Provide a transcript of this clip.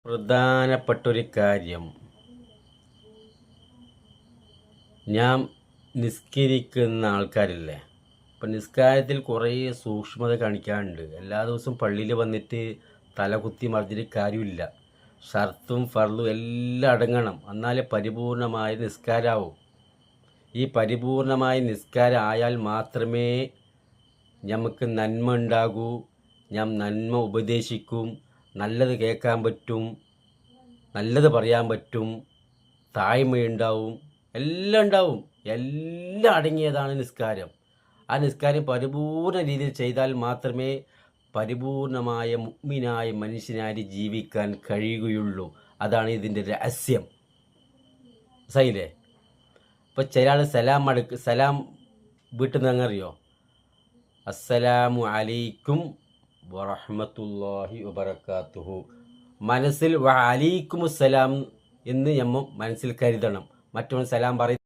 പ്രധാനപ്പെട്ടൊരു കാര്യം, ഞാൻ നിസ്കരിക്കുന്ന ആൾക്കാരില്ലേ, അപ്പം നിസ്കാരത്തിൽ കുറേ സൂക്ഷ്മത കാണിക്കാറുണ്ട്. എല്ലാ ദിവസവും പള്ളിയിൽ വന്നിട്ട് തലകുത്തി മറിഞ്ഞിട്ട് കാര്യമില്ല. ഷർത്തും ഫർളും എല്ലാം അടങ്ങണം, എന്നാലേ പരിപൂർണമായ നിസ്കാരമാവും. ഈ പരിപൂർണമായ നിസ്കാരം ആയാൽ മാത്രമേ നമുക്ക് നന്മ ഉണ്ടാകൂ. ഞാൻ നന്മ ഉപദേശിക്കും, നല്ലത് കേൾക്കാൻ പറ്റും, നല്ലത് പറയാൻ പറ്റും, താഴ്മയുണ്ടാവും, എല്ലാം ഉണ്ടാവും. എല്ലാം അടങ്ങിയതാണ് നിസ്കാരം. ആ നിസ്കാരം പരിപൂർണ രീതിയിൽ ചെയ്താൽ മാത്രമേ പരിപൂർണമായ മുഅ്മിനായ മനുഷ്യനായി ജീവിക്കാൻ കഴിയുകയുള്ളൂ. അതാണ് ഇതിൻ്റെ രഹസ്യം. സഹിയില്ലേ? ഇപ്പോൾ ചില ആൾ സലാം വീട്ടിൽ നിന്ന് അറിയോ, അസ്സലാമു അലൈക്കും വറഹ്മത്തുള്ളാഹി വബറകാതുഹു. മനസ്സിൽ വഅലൈക്കുമുസ്സലാം എന്ന് നമ്മൾ മനസ്സിൽ കരുതണം. മറ്റൊരു സലാം പറയും